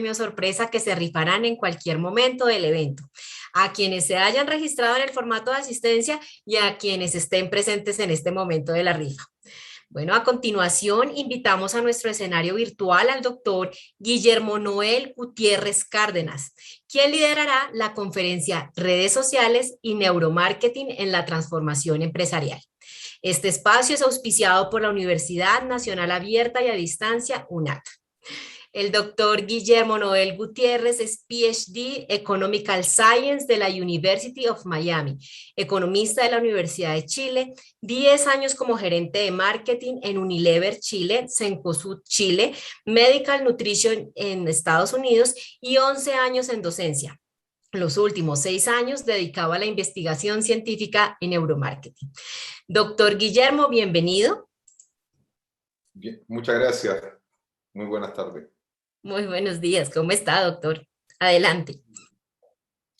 premios sorpresa que se rifarán en cualquier momento del evento. A quienes se hayan registrado en el formato de asistencia y a quienes estén presentes en este momento de la rifa. Bueno, a continuación invitamos a nuestro escenario virtual al doctor Guillermo Noel Gutiérrez Cárdenas, quien liderará la conferencia Redes Sociales y Neuromarketing en la Transformación Empresarial. Este espacio es auspiciado por la Universidad Nacional Abierta y a Distancia, UNAT. El doctor Guillermo Noel Gutiérrez es PhD Economical Science de la University of Miami, economista de la Universidad de Chile, 10 años como gerente de marketing en Unilever Chile, Cencosud Chile, Medical Nutrition en Estados Unidos y 11 años en docencia. Los últimos 6 años dedicado a la investigación científica en neuromarketing. Doctor Guillermo, bienvenido. Bien, muchas gracias. Muy buenas tardes. Muy buenos días. ¿Cómo está, doctor? Adelante.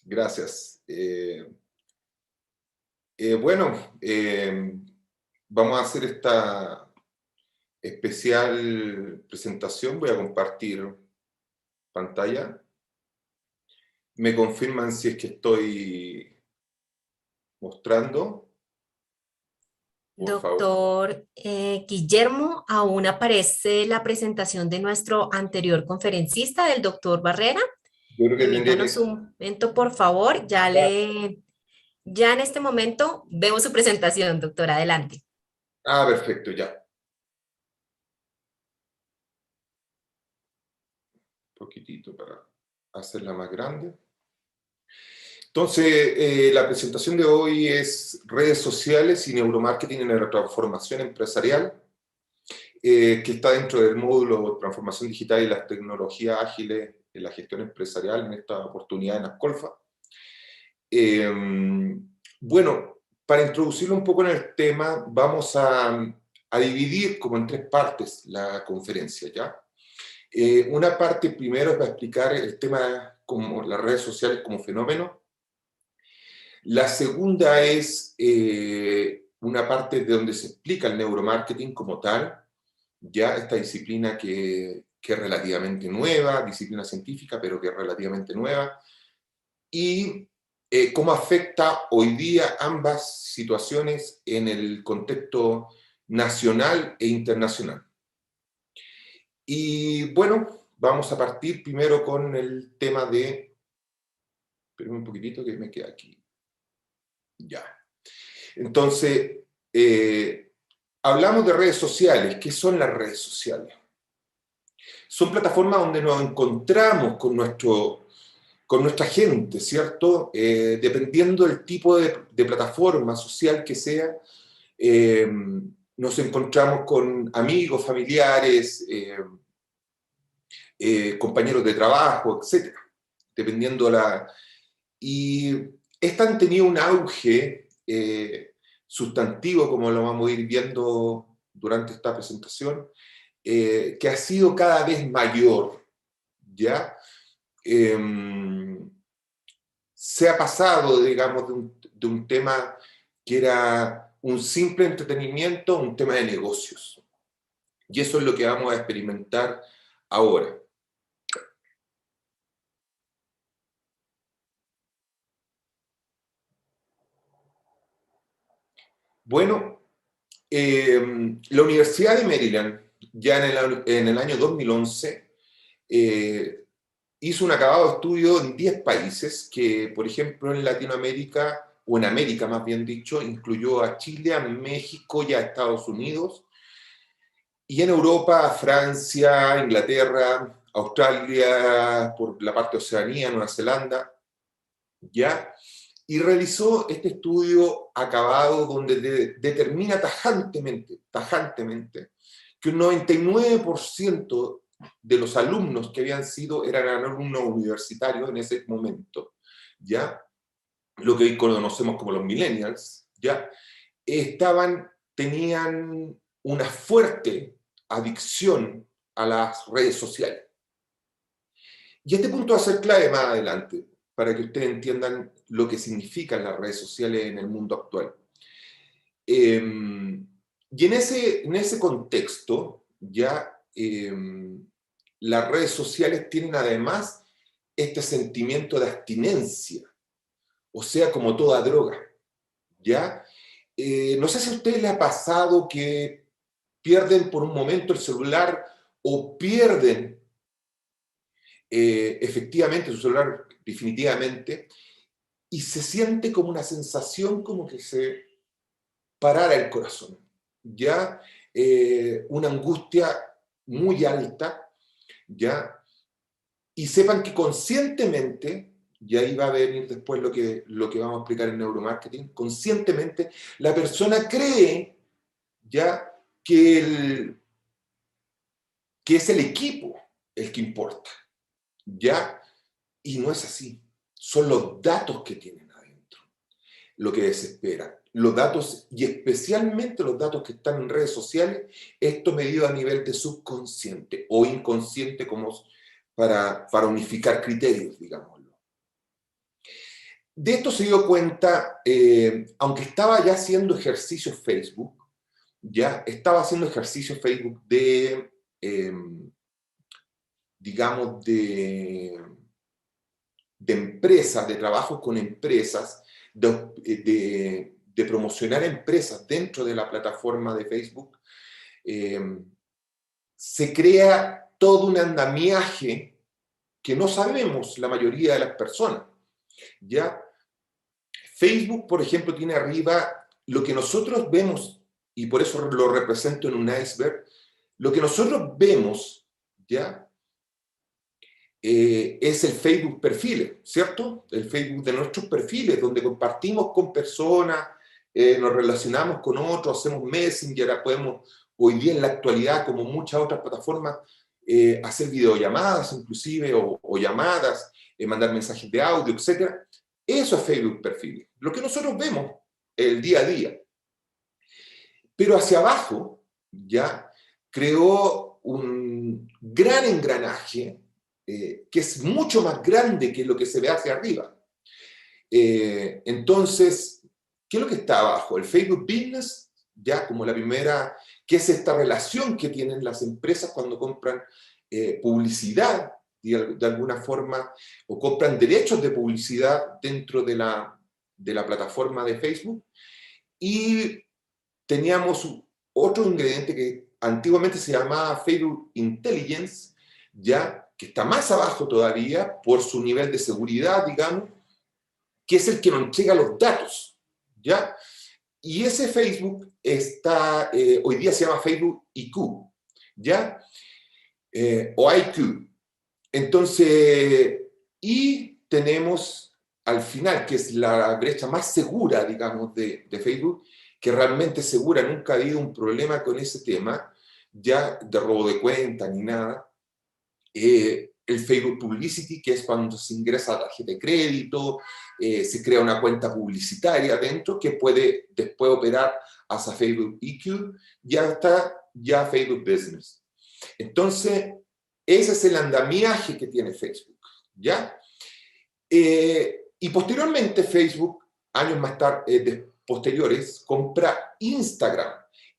Gracias. Bueno, vamos a hacer esta especial presentación. Voy a compartir pantalla. Me confirman si es que estoy mostrando. Doctor Guillermo, aún aparece la presentación de nuestro anterior conferencista, del doctor Barrera. Yo creo que Permítanos un momento, por favor. Ya en este momento vemos su presentación, doctor. Adelante. Ah, perfecto, ya. Un poquitito para hacerla más grande. Entonces, la presentación de hoy es redes sociales y neuromarketing en la transformación empresarial, que está dentro del módulo Transformación Digital y las tecnologías ágiles en la gestión empresarial, en esta oportunidad en Ascolfa. Bueno, para introducirlo un poco en el tema, vamos a dividir como en 3 partes la conferencia, ¿ya? Una parte primero es para explicar el tema como las redes sociales como fenómeno. La segunda es una parte de donde se explica el neuromarketing como tal, ya esta disciplina que es relativamente nueva, disciplina científica, pero que es relativamente nueva, y cómo afecta hoy día ambas situaciones en el contexto nacional e internacional. Y bueno, vamos a partir primero con el tema de... Espérame un poquitito que me queda aquí. Ya. Entonces, hablamos de redes sociales. ¿Qué son las redes sociales? Son plataformas donde nos encontramos con nuestra gente, ¿cierto? Dependiendo del tipo de plataforma social que sea, nos encontramos con amigos, familiares, compañeros de trabajo, etc. Dependiendo Y estas han tenido un auge sustantivo, como lo vamos a ir viendo durante esta presentación, que ha sido cada vez mayor, ¿ya? Se ha pasado, digamos, de un tema que era un simple entretenimiento a un tema de negocios. Y eso es lo que vamos a experimentar ahora. Bueno, la Universidad de Maryland, ya en el año 2011, hizo un acabado estudio en 10 países, que por ejemplo en Latinoamérica, o en América más bien dicho, incluyó a Chile, a México y a Estados Unidos, y en Europa a Francia, Inglaterra, Australia, por la parte de Oceanía, Nueva Zelanda, ¿ya? Y realizó este estudio acabado donde determina tajantemente, que un 99% de los alumnos que eran alumnos universitarios en ese momento, ¿ya? Lo que hoy conocemos como los millennials, ¿ya? Tenían una fuerte adicción a las redes sociales. Y este punto va a ser clave más adelante, para que ustedes entiendan lo que significan las redes sociales en el mundo actual. Y en ese contexto, ya las redes sociales tienen además este sentimiento de abstinencia, o sea, como toda droga, ¿ya? No sé si a ustedes les ha pasado que pierden por un momento el celular o pierden efectivamente su celular definitivamente y se siente como una sensación como que se parara el corazón, ¿ya? Una angustia muy alta, ¿ya? Y sepan que conscientemente, y ahí va a venir después lo que vamos a explicar en neuromarketing, conscientemente la persona cree ya que es el equipo el que importa, ¿ya? Y no es así. Son los datos que tienen adentro lo que desespera. Los datos, y especialmente los datos que están en redes sociales, esto medido a nivel de subconsciente o inconsciente como para unificar criterios, digámoslo. De esto se dio cuenta, aunque estaba ya haciendo ejercicio Facebook, ya estaba haciendo ejercicio Facebook digamos, de empresas, de trabajo con empresas, de promocionar empresas dentro de la plataforma de Facebook, se crea todo un andamiaje que no sabemos la mayoría de las personas. ¿Ya? Facebook, por ejemplo, tiene arriba lo que nosotros vemos, y por eso lo represento en un iceberg, lo que nosotros vemos, ¿ya? Es el Facebook perfiles, ¿cierto? El Facebook de nuestros perfiles, donde compartimos con personas, nos relacionamos con otros, hacemos Messenger, podemos hoy día en la actualidad, como muchas otras plataformas, hacer videollamadas inclusive, o llamadas, mandar mensajes de audio, etc. Eso es Facebook perfiles, lo que nosotros vemos el día a día. Pero hacia abajo, ya, creó un gran engranaje que es mucho más grande que lo que se ve hacia arriba. Entonces, ¿qué es lo que está abajo? El Facebook Business, ya como la primera, que es esta relación que tienen las empresas cuando compran publicidad, de alguna forma, o compran derechos de publicidad dentro de la plataforma de Facebook. Y teníamos otro ingrediente que antiguamente se llamaba Facebook Intelligence, ya que está más abajo todavía por su nivel de seguridad, digamos, que es el que nos entrega los datos, ¿ya? Y ese Facebook está, hoy día se llama Facebook IQ, ¿ya? O IQ. Entonces, y tenemos al final, que es la brecha más segura, digamos, de Facebook, que realmente segura, nunca ha habido un problema con ese tema, ya de robo de cuenta ni nada. El Facebook Publicity, que es cuando se ingresa a tarjeta de crédito, se crea una cuenta publicitaria dentro que puede después operar hacia Facebook EQ, ya está ya Facebook Business. Entonces, ese es el andamiaje que tiene Facebook, ¿ya? Y posteriormente Facebook, años más tarde, posteriores, compra Instagram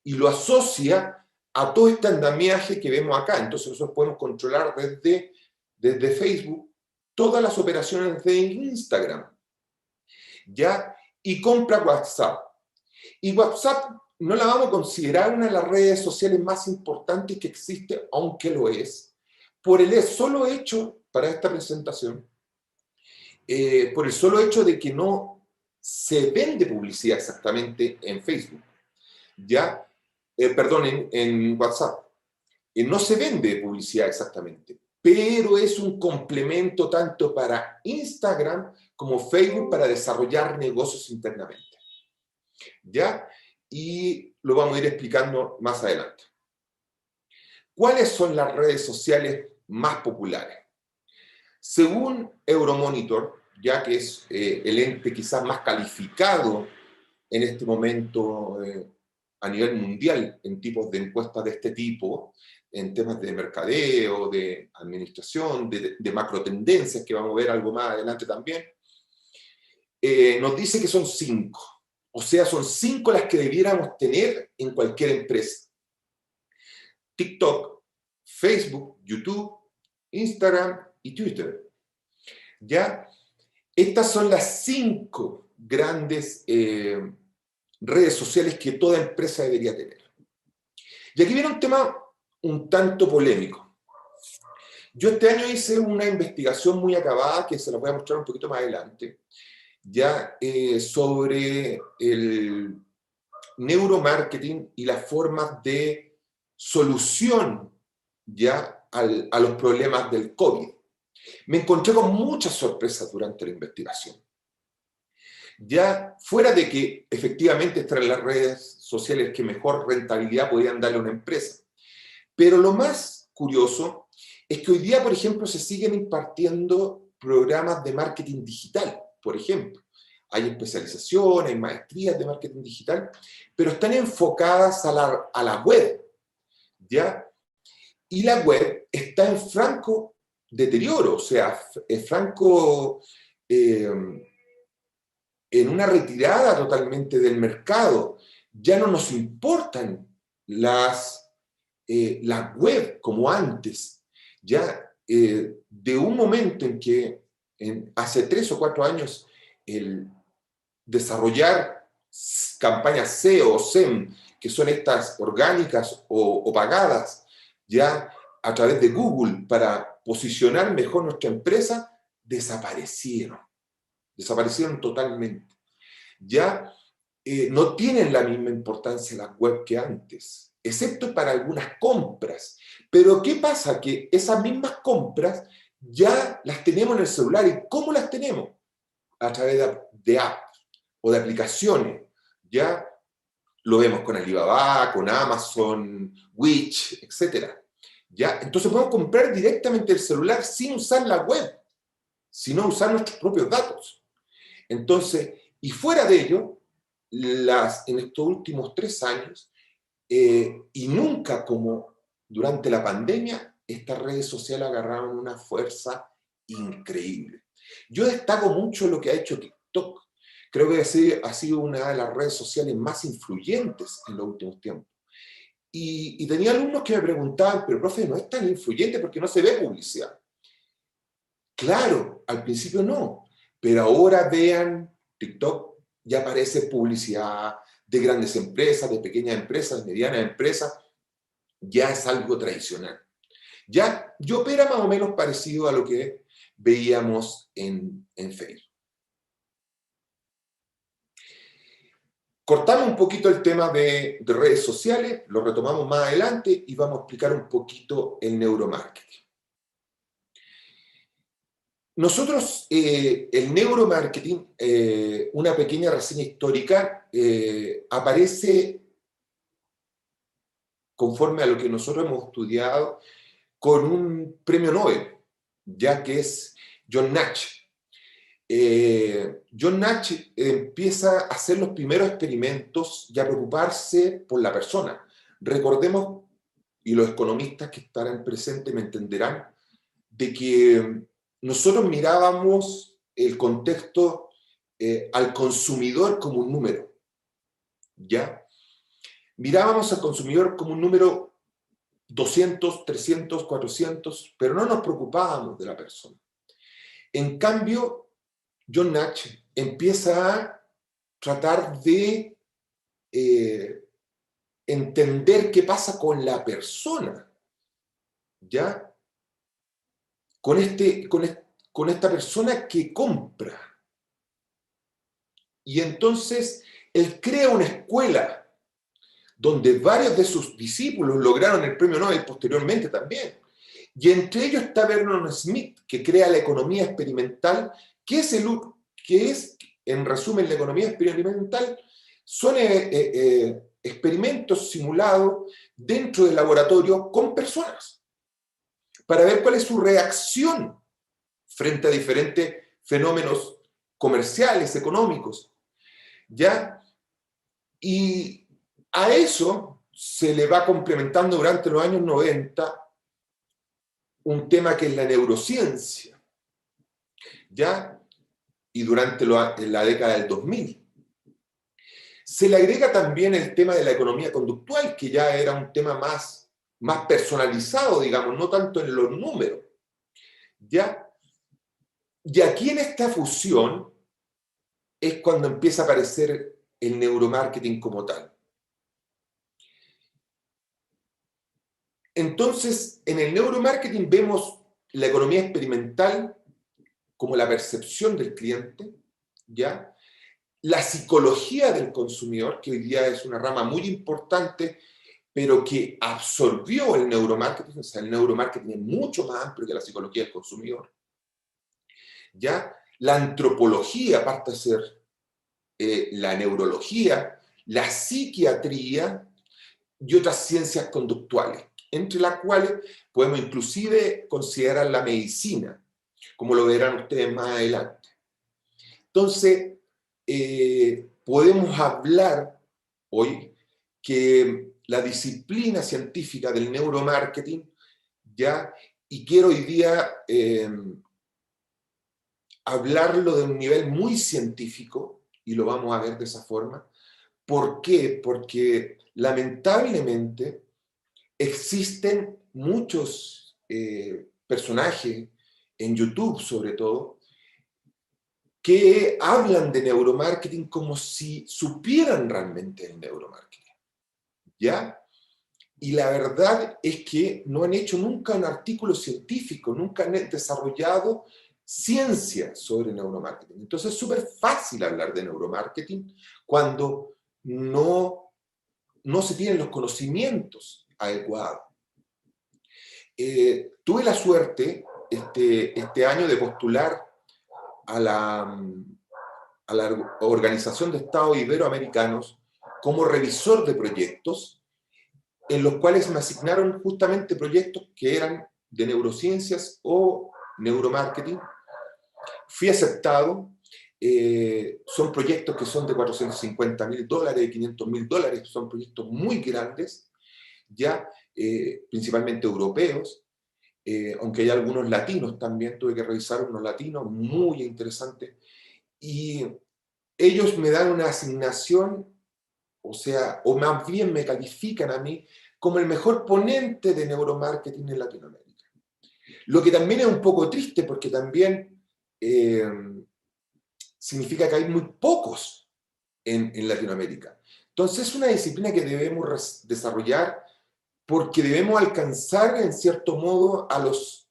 y lo asocia a todo este andamiaje que vemos acá. Entonces nosotros podemos controlar desde Facebook todas las operaciones de Instagram, ¿ya? Y compra WhatsApp. Y WhatsApp no la vamos a considerar una de las redes sociales más importantes que existe, aunque lo es, por el solo hecho, para esta presentación, por el solo hecho de que no se vende publicidad exactamente en Facebook, ¿ya? Perdón, en WhatsApp. No se vende publicidad exactamente, pero es un complemento tanto para Instagram como Facebook para desarrollar negocios internamente, ¿ya? Y lo vamos a ir explicando más adelante. ¿Cuáles son las redes sociales más populares? Según Euromonitor, ya que es el ente quizás más calificado en este momento a nivel mundial en tipos de encuestas de este tipo, en temas de mercadeo, de administración, de macro tendencias, que vamos a ver algo más adelante también, nos dice que son 5. O sea, son 5 las que debiéramos tener en cualquier empresa. TikTok, Facebook, YouTube, Instagram y Twitter. ¿Ya? Estas son las 5 grandes redes sociales que toda empresa debería tener. Y aquí viene un tema un tanto polémico. Yo este año hice una investigación muy acabada, que se la voy a mostrar un poquito más adelante, ya sobre el neuromarketing y las formas de solución ya a los problemas del COVID. Me encontré con muchas sorpresas durante la investigación. Ya fuera de que efectivamente estas eran las redes sociales que mejor rentabilidad podían darle a una empresa. Pero lo más curioso es que hoy día, por ejemplo, se siguen impartiendo programas de marketing digital, por ejemplo. Hay especializaciones, hay maestrías de marketing digital, pero están enfocadas a la web, ¿ya? Y la web está en franco deterioro, o sea, es franco, en una retirada totalmente del mercado. Ya no nos importan las web como antes. Ya de un momento en que hace 3 o 4 años el desarrollar campañas SEO o SEM, que son estas orgánicas o pagadas, ya a través de Google para posicionar mejor nuestra empresa, desaparecieron totalmente. Ya no tienen la misma importancia las web que antes, excepto para algunas compras. Pero ¿qué pasa? Que esas mismas compras ya las tenemos en el celular. ¿Y cómo las tenemos? A través de apps o de aplicaciones. Ya lo vemos con Alibaba, con Amazon, Wish, etc. ¿Ya? Entonces podemos comprar directamente el celular sin usar la web, sino usar nuestros propios datos. Entonces, y fuera de ello, en estos últimos 3 años, y nunca como durante la pandemia, estas redes sociales agarraron una fuerza increíble. Yo destaco mucho lo que ha hecho TikTok. Creo que ha sido una de las redes sociales más influyentes en los últimos tiempos. Y tenía alumnos que me preguntaban, pero profe, no es tan influyente porque no se ve publicidad. Claro, al principio no, pero ahora vean TikTok, ya aparece publicidad de grandes empresas, de pequeñas empresas, de medianas empresas, ya es algo tradicional. Ya opera más o menos parecido a lo que veíamos en Facebook. Cortamos un poquito el tema de redes sociales, lo retomamos más adelante y vamos a explicar un poquito el neuromarketing. Nosotros, el neuromarketing, una pequeña reseña histórica, aparece conforme a lo que nosotros hemos estudiado con un premio Nobel, ya que es John Nash. John Nash empieza a hacer los primeros experimentos y a preocuparse por la persona. Recordemos, y los economistas que estarán presentes me entenderán, de que nosotros mirábamos el contexto al consumidor como un número, ¿ya? Mirábamos al consumidor como un número 200, 300, 400, pero no nos preocupábamos de la persona. En cambio, John Nash empieza a tratar de entender qué pasa con la persona, ¿ya? Con esta persona que compra. Y entonces él crea una escuela donde varios de sus discípulos lograron el premio Nobel posteriormente también. Y entre ellos está Vernon Smith, que crea la economía experimental, que es, en resumen, la economía experimental, son experimentos simulados dentro del laboratorio con personas, para ver cuál es su reacción frente a diferentes fenómenos comerciales, económicos, ¿ya? Y a eso se le va complementando durante los años 90 un tema que es la neurociencia, ¿ya? Y durante la década del 2000. Se le agrega también el tema de la economía conductual, que ya era un tema más personalizado, digamos, no tanto en los números, ¿Ya? Y aquí en esta fusión es cuando empieza a aparecer el neuromarketing como tal. Entonces, en el neuromarketing vemos la economía experimental como la percepción del cliente, ¿ya? La psicología del consumidor, que hoy día es una rama muy importante, pero que absorbió el neuromarketing. O sea, el neuromarketing es mucho más amplio que la psicología del consumidor, ¿ya? La antropología, aparte de ser la neurología, la psiquiatría y otras ciencias conductuales, entre las cuales podemos inclusive considerar la medicina, como lo verán ustedes más adelante. Entonces, podemos hablar hoy que la disciplina científica del neuromarketing, ya, y quiero hoy día hablarlo de un nivel muy científico, y lo vamos a ver de esa forma. ¿Por qué? Porque lamentablemente existen muchos personajes, en YouTube sobre todo, que hablan de neuromarketing como si supieran realmente el neuromarketing, ¿ya? Y la verdad es que no han hecho nunca un artículo científico, nunca han desarrollado ciencia sobre neuromarketing. Entonces es súper fácil hablar de neuromarketing cuando no se tienen los conocimientos adecuados. Tuve la suerte este año de postular a la Organización de Estados Iberoamericanos como revisor de proyectos, en los cuales me asignaron justamente proyectos que eran de neurociencias o neuromarketing. Fui aceptado. Son proyectos que son de $450.000, de $500.000, son proyectos muy grandes, ya principalmente europeos, aunque hay algunos latinos también, tuve que revisar unos latinos muy interesantes, y ellos me dan una asignación, o sea, o más bien me califican a mí como el mejor ponente de neuromarketing en Latinoamérica. Lo que también es un poco triste porque también significa que hay muy pocos en Latinoamérica. Entonces es una disciplina que debemos desarrollar porque debemos alcanzar en cierto modo a los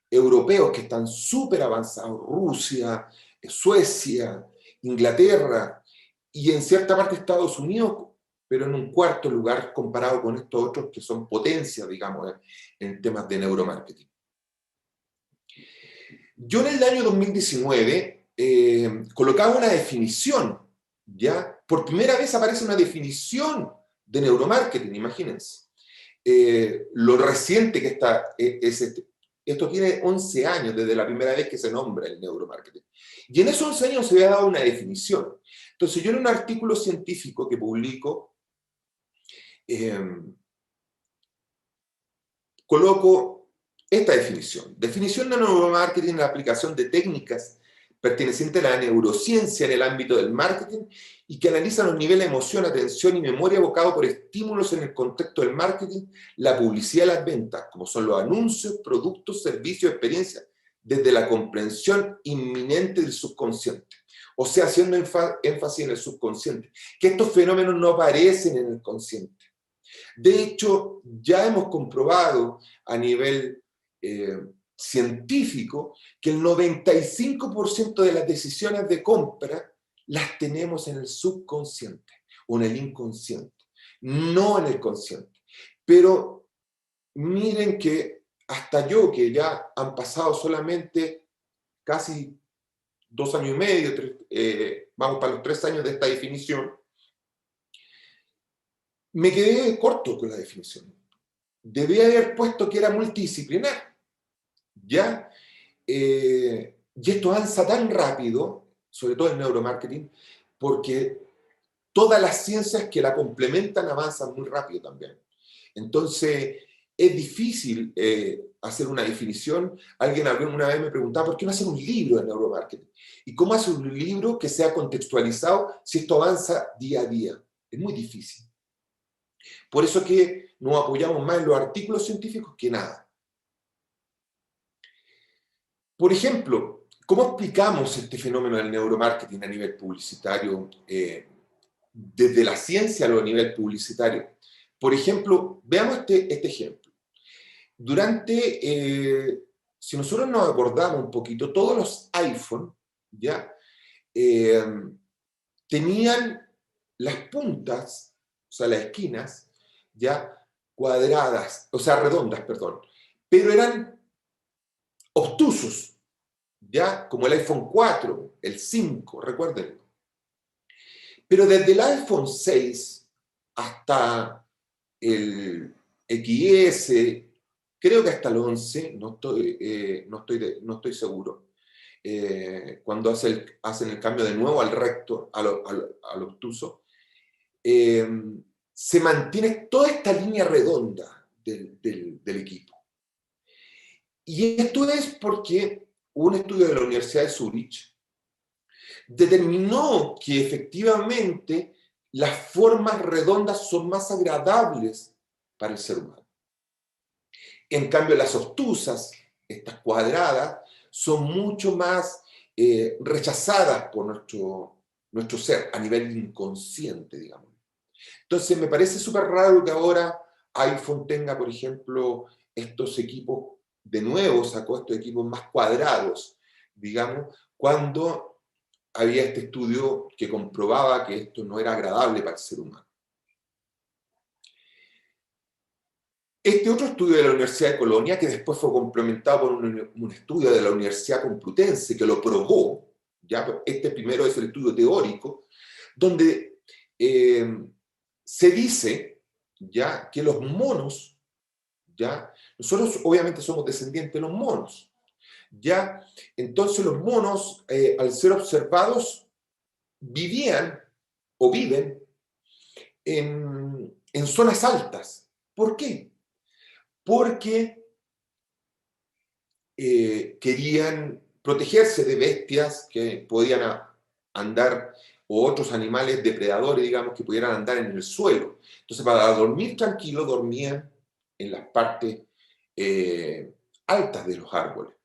europeos que están súper avanzados, Rusia, Suecia, Inglaterra y en cierta parte Estados Unidos, pero en un cuarto lugar comparado con estos otros que son potencias, digamos, en temas de neuromarketing. Yo en el año 2019 colocaba una definición, ¿ya? Por primera vez aparece una definición de neuromarketing, imagínense. Lo reciente que está es esto tiene 11 años desde la primera vez que se nombra el neuromarketing. Y en esos 11 años se había dado una definición. Entonces yo en un artículo científico que publico, coloco esta definición. Definición de neuromarketing: la aplicación de técnicas pertenecientes a la neurociencia en el ámbito del marketing y que analizan los niveles de emoción, atención y memoria evocados por estímulos en el contexto del marketing, la publicidad y las ventas, como son los anuncios, productos, servicios, experiencias, desde la comprensión inminente del subconsciente. O sea, haciendo énfasis en el subconsciente, que estos fenómenos no aparecen en el consciente. De hecho, ya hemos comprobado a nivel científico que el 95% de las decisiones de compra las tenemos en el subconsciente o en el inconsciente, no en el consciente. Pero miren que hasta yo, que ya han pasado solamente casi 2 años y medio, vamos para los 3 años de esta definición, me quedé corto con la definición. Debía haber puesto que era multidisciplinar, ¿ya? Y esto avanza tan rápido, sobre todo el neuromarketing, porque todas las ciencias que la complementan avanzan muy rápido también. Entonces, es difícil hacer una definición. Alguien una vez me preguntaba, ¿por qué no hacer un libro de neuromarketing? ¿Y cómo hacer un libro que sea contextualizado si esto avanza día a día? Es muy difícil. Por eso que nos apoyamos más en los artículos científicos que nada. Por ejemplo, ¿cómo explicamos este fenómeno del neuromarketing a nivel publicitario, desde la ciencia a lo nivel publicitario? Por ejemplo, veamos este ejemplo. Si nosotros nos acordamos un poquito, todos los iPhone, ¿ya? Tenían las puntas, o sea, las esquinas, ya cuadradas, o sea, redondas, perdón, pero eran obtusos, ya como el iPhone 4, el 5, recuerden. Pero desde el iPhone 6 hasta el XS, creo que hasta el 11, no estoy seguro, cuando hacen el cambio de nuevo al recto, al obtuso, se mantiene toda esta línea redonda del equipo. Y esto es porque un estudio de la Universidad de Zurich determinó que efectivamente las formas redondas son más agradables para el ser humano. En cambio, las obtusas, estas cuadradas, son mucho más rechazadas por nuestro ser a nivel inconsciente, digamos. Entonces, me parece súper raro que ahora iPhone tenga, por ejemplo, estos equipos, de nuevo sacó estos equipos más cuadrados, digamos, cuando había este estudio que comprobaba que esto no era agradable para el ser humano. Este otro estudio de la Universidad de Colonia, que después fue complementado por un estudio de la Universidad Complutense, que lo probó, ¿ya? Este primero es el estudio teórico, donde se dice, ¿ya?, que los monos, ¿ya?, nosotros obviamente somos descendientes de los monos, ¿ya? Entonces los monos, al ser observados, vivían o viven en zonas altas. ¿Por qué? Porque querían protegerse de bestias que podían andar, o otros animales depredadores, digamos, que pudieran andar en el suelo. Entonces, para dormir tranquilo, dormían en las partes altas de los árboles.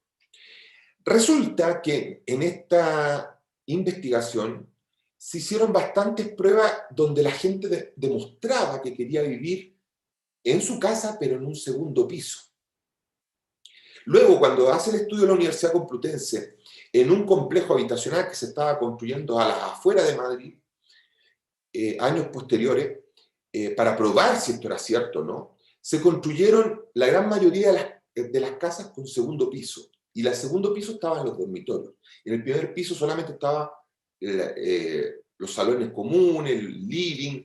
Resulta que en esta investigación se hicieron bastantes pruebas donde la gente demostraba que quería vivir en su casa, pero en un segundo piso. Luego, cuando hace el estudio de la Universidad Complutense en un complejo habitacional que se estaba construyendo a las afueras de Madrid, años posteriores, para probar si esto era cierto o no, se construyeron la gran mayoría de las casas con segundo piso. Y en el segundo piso estaban los dormitorios. En el primer piso solamente estaban los salones comunes, el living,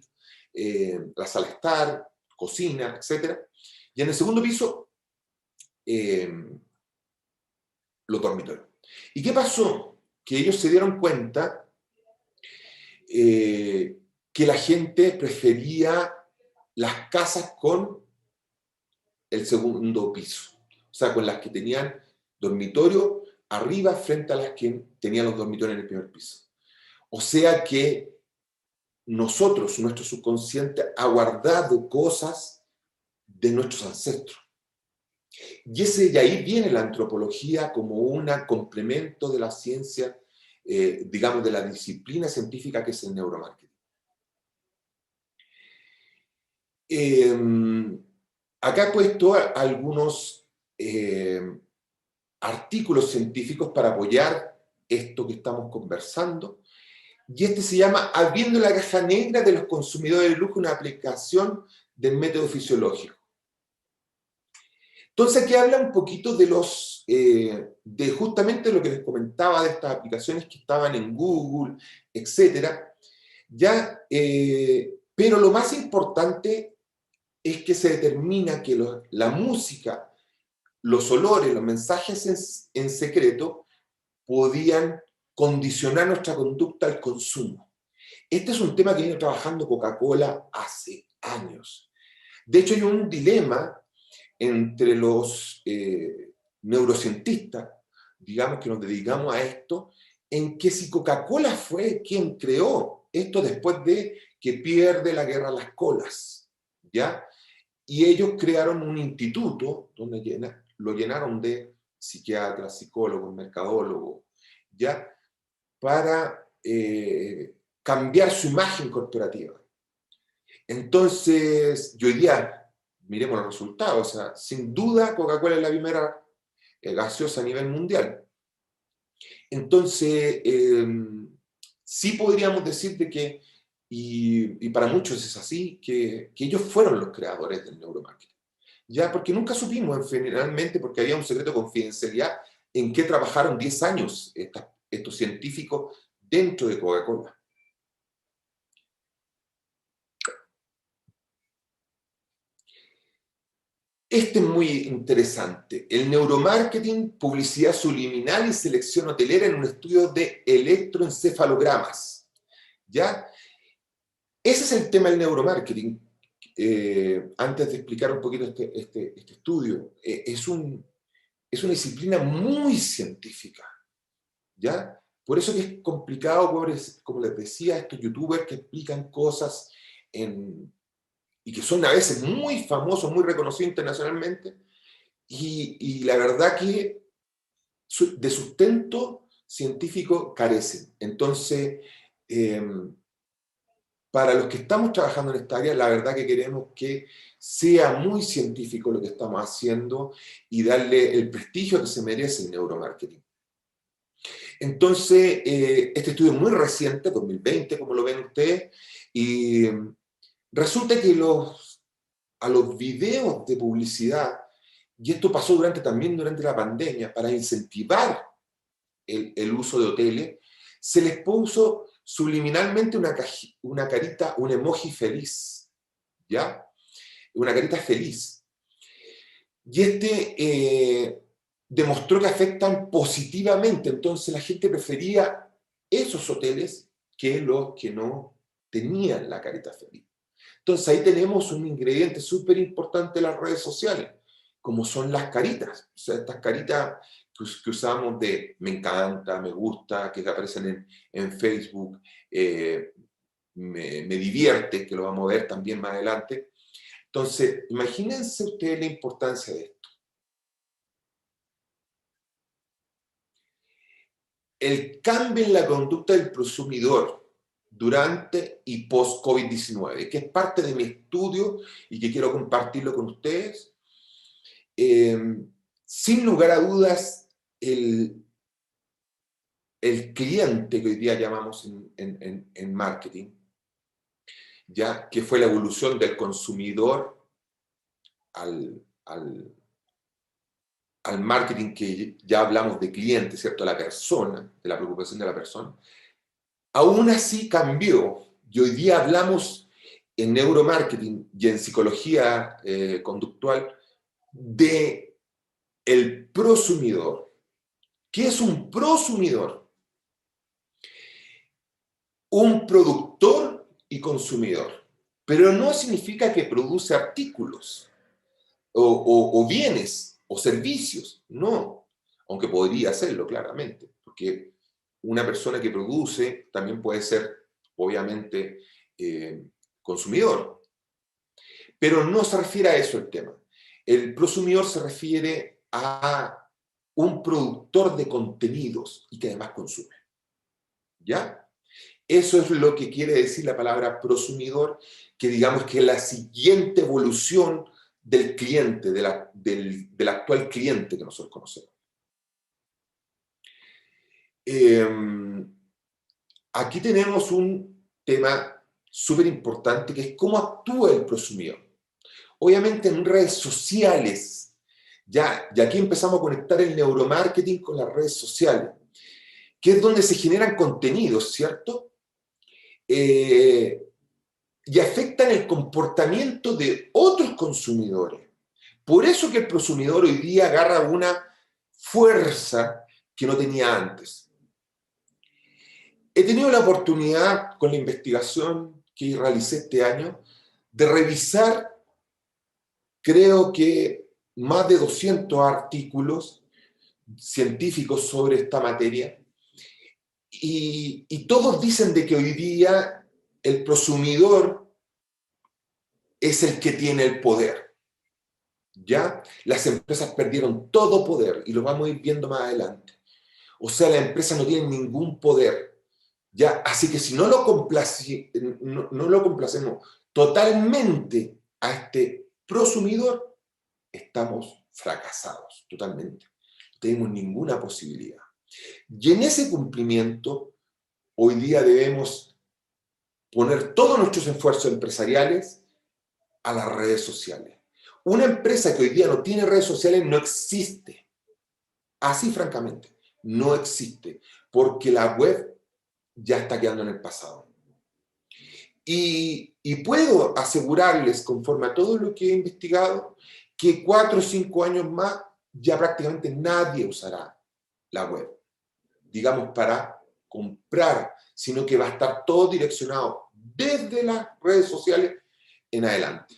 la sala de estar, cocina, etc. Y en el segundo piso, los dormitorios. ¿Y qué pasó? Que ellos se dieron cuenta que la gente prefería las casas con el segundo piso, o sea, con las que tenían dormitorio arriba frente a las que tenían los dormitorios en el primer piso. O sea que nosotros, nuestro subconsciente, ha guardado cosas de nuestros ancestros. Y ahí viene la antropología como un complemento de la ciencia, digamos, de la disciplina científica que es el neuromarketing. Acá he puesto algunos artículos científicos para apoyar esto que estamos conversando. Y este se llama Abriendo la caja negra de los consumidores de lujo, una aplicación del método fisiológico. Entonces aquí habla un poquito de justamente lo que les comentaba de estas aplicaciones que estaban en Google, etcétera. Ya, pero lo más importante es que se determina que la música, los olores, los mensajes en secreto podían condicionar nuestra conducta al consumo. Este es un tema que viene trabajando Coca-Cola hace años. De hecho, hay un dilema entre los neurocientistas, digamos, que nos dedicamos a esto, en que si Coca-Cola fue quien creó esto después de que pierde la guerra a las colas, ¿ya? Y ellos crearon un instituto donde lo llenaron de psiquiatras, psicólogos, mercadólogos, ¿ya? Para cambiar su imagen corporativa. Entonces, yo hoy día, miremos los resultados, o sea, sin duda Coca-Cola es la primera gaseosa a nivel mundial. Entonces, sí podríamos decir de que, y para muchos es así, que ellos fueron los creadores del neuromarketing. Ya, porque nunca supimos generalmente, porque había un secreto de confidencialidad, en qué trabajaron 10 años estos científicos dentro de Coca-Cola. Este es muy interesante. El neuromarketing, publicidad subliminal y selección hotelera en un estudio de electroencefalogramas. ¿Ya? Ese es el tema del neuromarketing. Antes de explicar un poquito este estudio, es una disciplina muy científica. ¿Ya? Por eso que es complicado, como les decía, estos youtubers que explican cosas y que son a veces muy famosos, muy reconocidos internacionalmente, y la verdad que de sustento científico carecen. Entonces, para los que estamos trabajando en esta área, la verdad que queremos que sea muy científico lo que estamos haciendo y darle el prestigio que se merece el neuromarketing. Entonces, este estudio es muy reciente, 2020, como lo ven ustedes, y resulta que a los videos de publicidad, y esto pasó también durante la pandemia, para incentivar el uso de hoteles, se les puso subliminalmente una carita, un emoji feliz, ¿ya? Una carita feliz. Y demostró que afectan positivamente, entonces la gente prefería esos hoteles que los que no tenían la carita feliz. Entonces ahí tenemos un ingrediente súper importante en las redes sociales, como son las caritas. O sea, estas caritas que usamos de me encanta, me gusta, que aparecen en Facebook, me divierte, que lo vamos a ver también más adelante. Entonces, imagínense ustedes la importancia de esto. El cambio en la conducta del consumidor durante y post-COVID-19, que es parte de mi estudio y que quiero compartirlo con ustedes. Sin lugar a dudas, el cliente que hoy día llamamos en marketing, ya que fue la evolución del consumidor al marketing, que ya hablamos de cliente, ¿cierto? La persona, de la preocupación de la persona, aún así cambió. Y hoy día hablamos en neuromarketing y en psicología conductual de el prosumidor. ¿Qué es un prosumidor? Un productor y consumidor. Pero no significa que produce artículos o bienes o servicios. No, aunque podría hacerlo claramente, porque una persona que produce también puede ser, obviamente, consumidor. Pero no se refiere a eso el tema. El prosumidor se refiere a un productor de contenidos y que además consume. ¿Ya? Eso es lo que quiere decir la palabra prosumidor, que digamos que es la siguiente evolución del cliente, del actual cliente que nosotros conocemos. Aquí tenemos un tema súper importante, que es cómo actúa el prosumidor. Obviamente en redes sociales, y aquí empezamos a conectar el neuromarketing con las redes sociales, que es donde se generan contenidos, ¿cierto? Y afectan el comportamiento de otros consumidores. Por eso que el prosumidor hoy día agarra una fuerza que no tenía antes. He tenido la oportunidad, con la investigación que realicé este año, de revisar, creo que más de 200 artículos científicos sobre esta materia, y todos dicen de que hoy día el prosumidor es el que tiene el poder. ¿ya? Las empresas perdieron todo poder, y lo vamos a ir viendo más adelante. O sea, la empresa no tiene ningún poder, ¿ya? Así que si no lo complacemos totalmente a este prosumidor, estamos fracasados totalmente. No tenemos ninguna posibilidad. Y en ese cumplimiento, hoy día debemos poner todos nuestros esfuerzos empresariales a las redes sociales. Una empresa que hoy día no tiene redes sociales no existe. Así, francamente, no existe. Porque la web ya está quedando en el pasado. Y puedo asegurarles, conforme a todo lo que he investigado, que 4 o 5 años más ya prácticamente nadie usará la web, digamos, para comprar, sino que va a estar todo direccionado desde las redes sociales en adelante.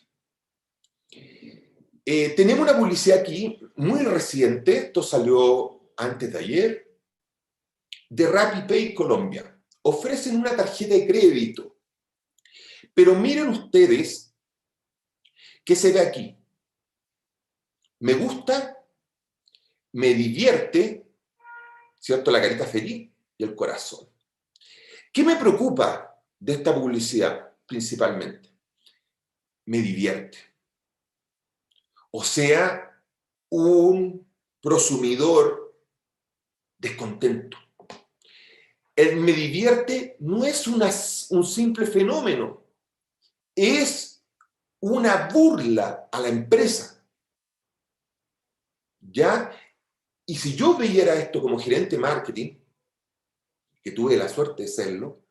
Tenemos una publicidad aquí muy reciente, esto salió antes de ayer, de RappiPay Colombia. Ofrecen una tarjeta de crédito, pero miren ustedes qué se ve aquí. Me gusta, me divierte, ¿cierto? La carita feliz y el corazón. ¿Qué me preocupa de esta publicidad principalmente? Me divierte. O sea, un prosumidor descontento. El me divierte no es un simple fenómeno, es una burla a la empresa. ¿Ya? Y si yo viera esto como gerente de marketing, que tuve la suerte de serlo,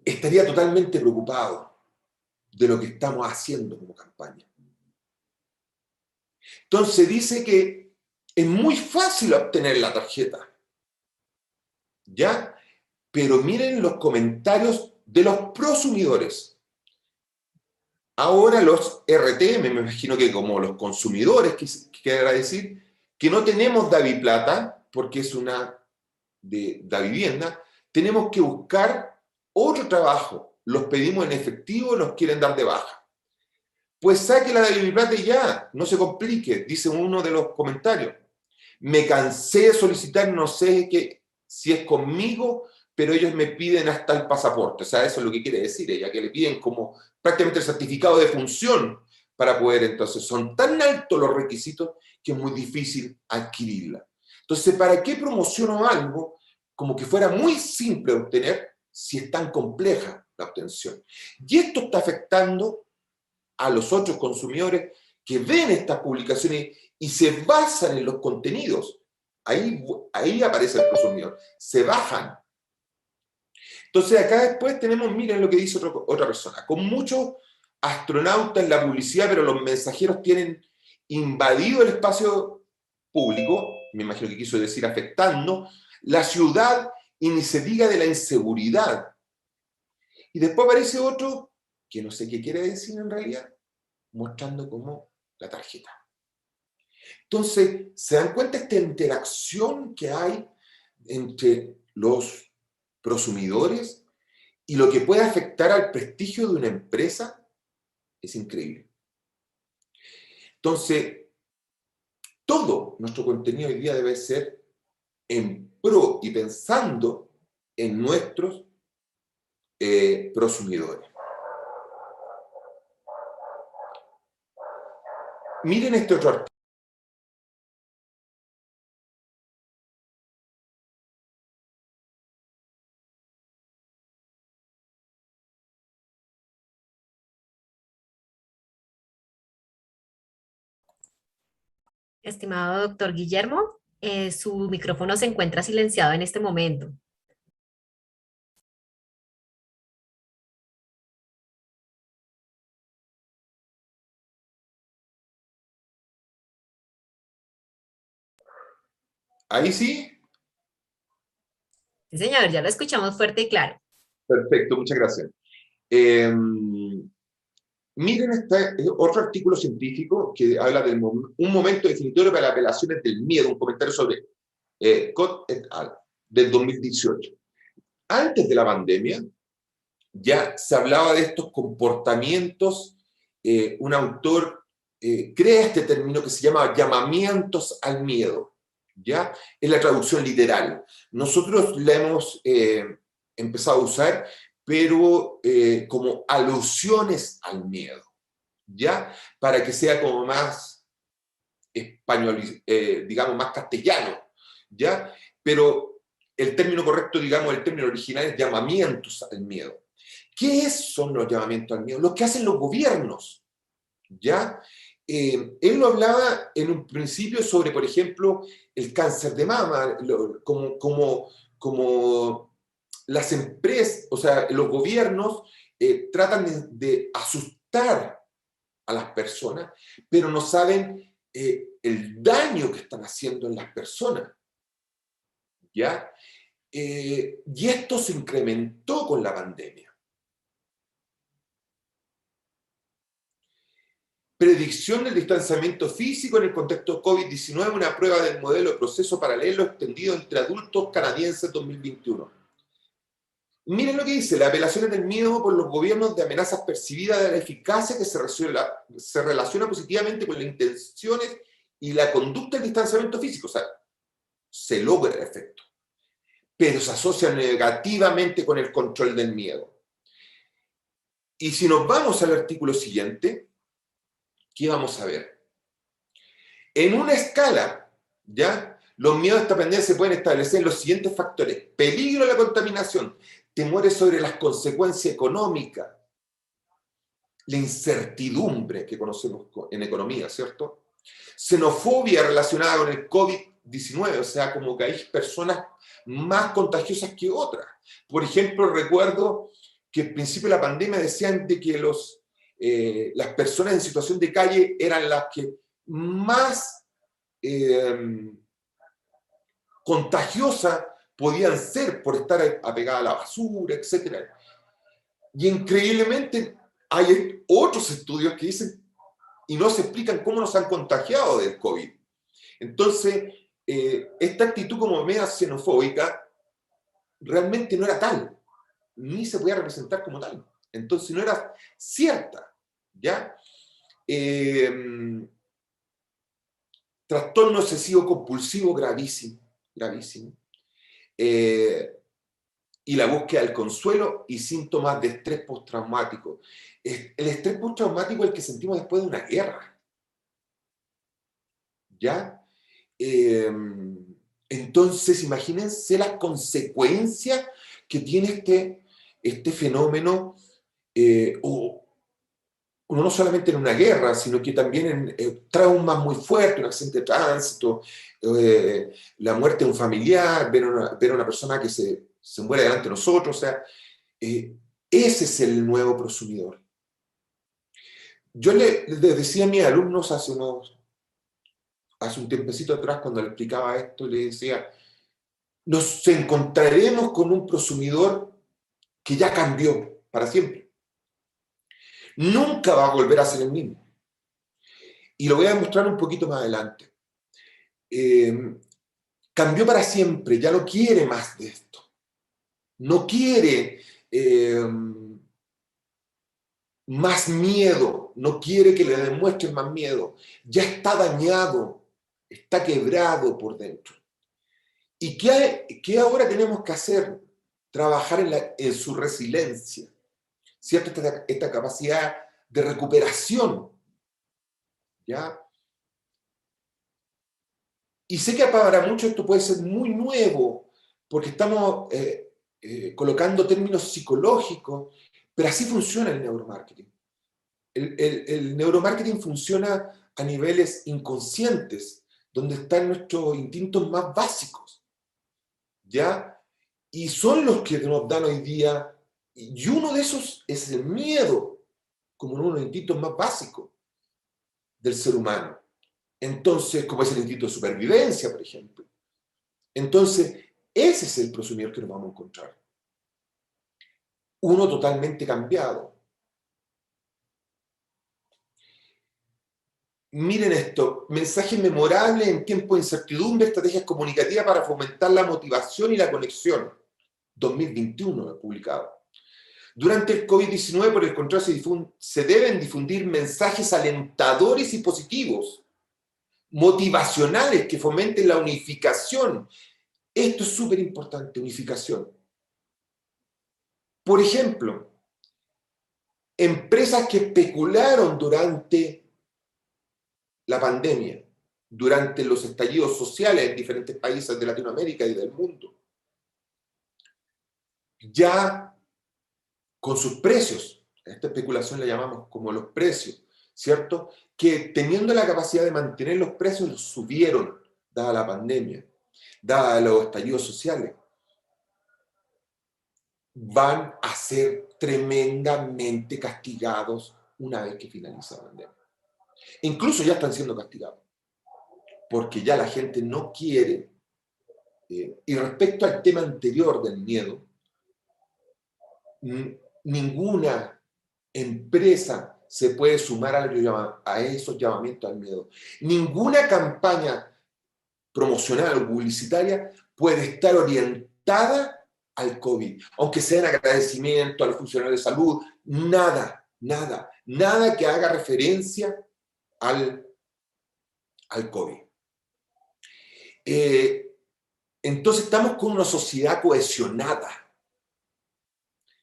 estaría totalmente preocupado de lo que estamos haciendo como campaña. Entonces dice que es muy fácil obtener la tarjeta, ¿ya? Pero miren los comentarios de los prosumidores. Ahora los RT, me imagino que como los consumidores, querrá decir, que no tenemos DaviPlata, porque es una de Davivienda, tenemos que buscar otro trabajo. Los pedimos en efectivo, nos quieren dar de baja. Pues saque la DaviPlata y ya, no se complique, dice uno de los comentarios. Me cansé de solicitar, no sé si es conmigo, pero ellos me piden hasta el pasaporte. O sea, eso es lo que quiere decir ella, que le piden como prácticamente el certificado de función para poder, entonces, son tan altos los requisitos que es muy difícil adquirirla. Entonces, ¿para qué promociono algo como que fuera muy simple de obtener si es tan compleja la obtención? Y esto está afectando a los otros consumidores que ven estas publicaciones y se basan en los contenidos. Ahí aparece el consumidor. Se bajan. Entonces acá después tenemos, miren lo que dice otra persona, con muchos astronautas en la publicidad, pero los mensajeros tienen invadido el espacio público, me imagino que quiso decir afectando, la ciudad y ni se diga de la inseguridad. Y después aparece otro, que no sé qué quiere decir en realidad, mostrando como la tarjeta. Entonces, ¿se dan cuenta de esta interacción que hay entre los prosumidores y lo que puede afectar al prestigio de una empresa? Es increíble. Entonces, todo nuestro contenido hoy día debe ser en pro y pensando en nuestros prosumidores. Miren este otro artículo. Estimado doctor Guillermo, su micrófono se encuentra silenciado en este momento. Ahí sí. Sí, señor, ya lo escuchamos fuerte y claro. Perfecto, muchas gracias. Miren este otro artículo científico que habla de un momento definitorio para las apelaciones del miedo, un comentario sobre Cott et al. Del 2018. Antes de la pandemia ya se hablaba de estos comportamientos. Un autor crea este término que se llama llamamientos al miedo, ¿ya? Es la traducción literal. Nosotros la hemos empezado a usar, pero como alusiones al miedo, ¿ya? Para que sea como más español, digamos, más castellano, ¿ya? Pero el término correcto, digamos, el término original es llamamientos al miedo. ¿Qué son los llamamientos al miedo? Lo que hacen los gobiernos, ¿ya? Él lo hablaba en un principio sobre, por ejemplo, el cáncer de mama, como las empresas, o sea, los gobiernos tratan de asustar a las personas, pero no saben el daño que están haciendo en las personas, ¿ya? Y esto se incrementó con la pandemia. Predicción del distanciamiento físico en el contexto COVID-19, una prueba del modelo de proceso paralelo extendido entre adultos canadienses 2021. Miren lo que dice, la apelación del miedo por los gobiernos de amenazas percibidas de la eficacia que se relaciona positivamente con las intenciones y la conducta del distanciamiento físico. O sea, se logra el efecto, pero se asocia negativamente con el control del miedo. Y si nos vamos al artículo siguiente, ¿qué vamos a ver? En una escala, ¿ya? Los miedos de esta pandemia se pueden establecer en los siguientes factores: peligro de la contaminación, temores sobre las consecuencias económicas, la incertidumbre que conocemos en economía, ¿cierto? Xenofobia relacionada con el COVID-19, o sea, como que hay personas más contagiosas que otras. Por ejemplo, recuerdo que al principio de la pandemia decían de que las personas en situación de calle eran las que más contagiosas podían ser por estar apegadas a la basura, etc. Y increíblemente hay otros estudios que dicen y no se explican cómo nos han contagiado del COVID. Entonces, esta actitud como media xenofóbica realmente no era tal, ni se podía representar como tal. Entonces no era cierta, ¿ya? Trastorno excesivo compulsivo gravísimo, gravísimo. Y la búsqueda del consuelo y síntomas de estrés postraumático. El estrés postraumático es el que sentimos después de una guerra, ¿ya? Entonces, imagínense las consecuencias que tiene este fenómeno, no solamente en una guerra, sino que también en traumas muy fuertes, un accidente de tránsito, la muerte de un familiar, ver a una persona que se muere delante de nosotros. O sea, ese es el nuevo prosumidor. Yo les decía a mis alumnos hace un tiempecito atrás, cuando le explicaba esto, le decía, nos encontraremos con un prosumidor que ya cambió para siempre. Nunca va a volver a ser el mismo. Y lo voy a demostrar un poquito más adelante. Cambió para siempre, ya no quiere más de esto. No quiere más miedo, no quiere que le demuestren más miedo. Ya está dañado, está quebrado por dentro. ¿Y qué ahora tenemos que hacer? Trabajar en su resiliencia, ¿cierto? Esta capacidad de recuperación, ¿ya? Y sé que para muchos esto puede ser muy nuevo, porque estamos colocando términos psicológicos, pero así funciona el neuromarketing. El neuromarketing funciona a niveles inconscientes, donde están nuestros instintos más básicos, ¿ya? Y son los que nos dan hoy día, y uno de esos es el miedo, como uno de los instintos más básicos del ser humano. Entonces, como es el instinto de supervivencia, por ejemplo. Entonces, ese es el prosumidor que nos vamos a encontrar. Uno totalmente cambiado. Miren esto, mensajes memorables en tiempo de incertidumbre, estrategias comunicativas para fomentar la motivación y la conexión. 2021 lo he publicado. Durante el COVID-19, por el contrario, se deben difundir mensajes alentadores y positivos, motivacionales, que fomenten la unificación. Esto es súper importante, unificación. Por ejemplo, empresas que especularon durante la pandemia, durante los estallidos sociales en diferentes países de Latinoamérica y del mundo, ya con sus precios, a esta especulación la llamamos como los precios, ¿cierto? Que teniendo la capacidad de mantener los precios, los subieron, dada la pandemia, dada los estallidos sociales, van a ser tremendamente castigados una vez que finalice la pandemia. Incluso ya están siendo castigados, porque ya la gente no quiere. Y respecto al tema anterior del miedo, ninguna empresa se puede sumar a esos llamamientos al miedo. Ninguna campaña promocional o publicitaria puede estar orientada al COVID, aunque sea en agradecimiento a los funcionarios de salud, nada que haga referencia al COVID. Entonces estamos con una sociedad cohesionada,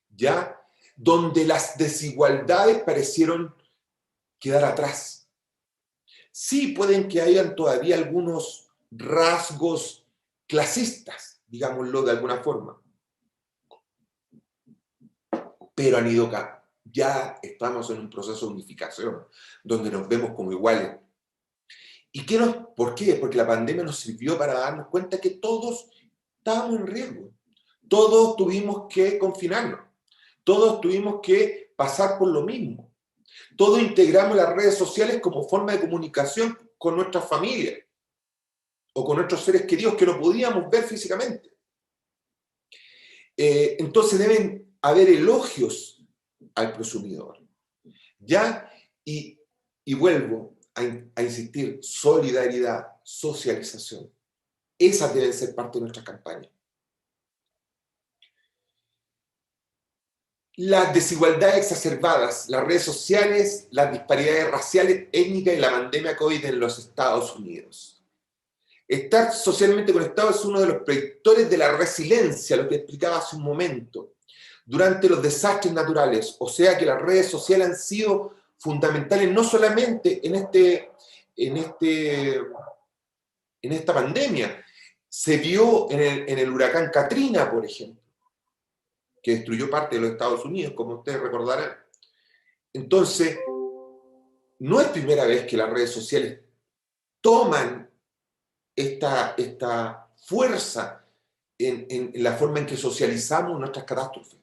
¿ya? Donde las desigualdades parecieron quedar atrás. Sí, pueden que hayan todavía algunos rasgos clasistas, digámoslo de alguna forma, pero han ido acá. Ya estamos en un proceso de unificación, donde nos vemos como iguales. ¿Y por qué? Porque la pandemia nos sirvió para darnos cuenta que todos estábamos en riesgo. Todos tuvimos que confinarnos. Todos tuvimos que pasar por lo mismo. Todos integramos las redes sociales como forma de comunicación con nuestras familias o con nuestros seres queridos que no podíamos ver físicamente. Entonces deben haber elogios al prosumidor. ¿Ya? Y vuelvo a insistir, solidaridad, socialización. Esas deben ser parte de nuestra campaña. Las desigualdades exacerbadas, las redes sociales, las disparidades raciales, étnicas y la pandemia COVID en los Estados Unidos. Estar socialmente conectado es uno de los predictores de la resiliencia, lo que explicaba hace un momento, durante los desastres naturales. O sea que las redes sociales han sido fundamentales no solamente en esta pandemia. Se vio en el huracán Katrina, por ejemplo, que destruyó parte de los Estados Unidos, como ustedes recordarán. Entonces, no es primera vez que las redes sociales toman esta fuerza en la forma en que socializamos nuestras catástrofes,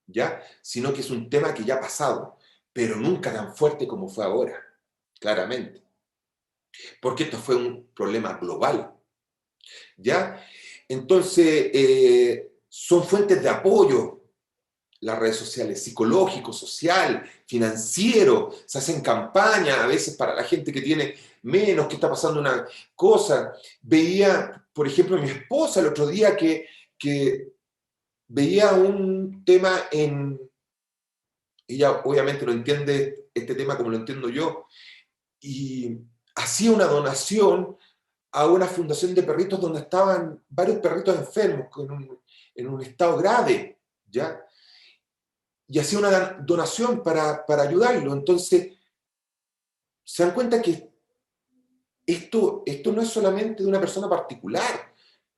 ¿ya? Sino que es un tema que ya ha pasado, pero nunca tan fuerte como fue ahora, claramente. Porque esto fue un problema global, ¿ya? Entonces, son fuentes de apoyo las redes sociales, psicológico, social, financiero, se hacen campañas a veces para la gente que tiene menos, que está pasando una cosa. Veía, por ejemplo, mi esposa el otro día que veía un tema ella obviamente no entiende este tema como lo entiendo yo, y hacía una donación a una fundación de perritos donde estaban varios perritos enfermos en un estado grave, ¿ya? Y hacía una donación para ayudarlo. Entonces, se dan cuenta que esto no es solamente de una persona particular.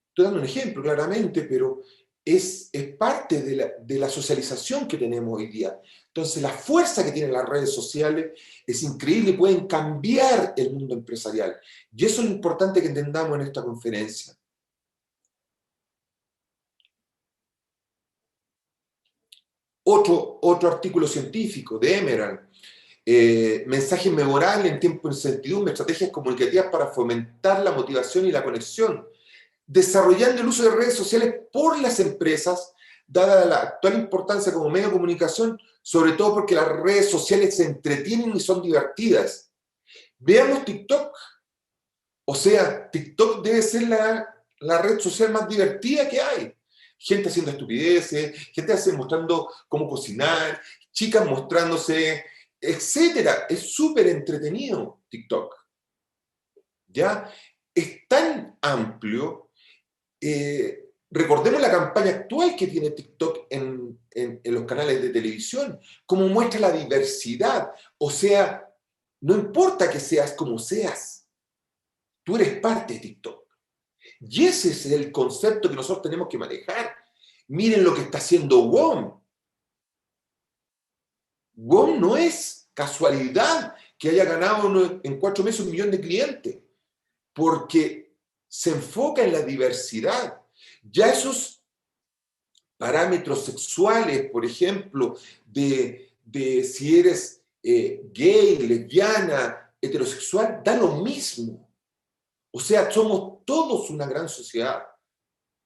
Estoy dando un ejemplo, claramente, pero es parte de la socialización que tenemos hoy día. Entonces, la fuerza que tienen las redes sociales es increíble y pueden cambiar el mundo empresarial. Y eso es lo importante que entendamos en esta conferencia. Otro artículo científico de Emerald, mensajes memorables en tiempo de incertidumbre, estrategias comunicativas para fomentar la motivación y la conexión, desarrollando el uso de redes sociales por las empresas, dada la actual importancia como medio de comunicación, sobre todo porque las redes sociales se entretienen y son divertidas. Veamos TikTok. O sea, TikTok debe ser la red social más divertida que hay. gente haciendo estupideces, gente mostrando cómo cocinar, chicas mostrándose, etcétera. Es súper entretenido TikTok, ¿ya? Es tan amplio. Recordemos la campaña actual que tiene TikTok en los canales de televisión, cómo muestra la diversidad. O sea, no importa que seas como seas, tú eres parte de TikTok. Y ese es el concepto que nosotros tenemos que manejar. Miren lo que está haciendo WOM. WOM no es casualidad que haya ganado en 4 meses 1 millón de clientes, porque se enfoca en la diversidad. Ya esos parámetros sexuales, por ejemplo, de si eres gay, lesbiana, heterosexual, da lo mismo. O sea, somos todos una gran sociedad,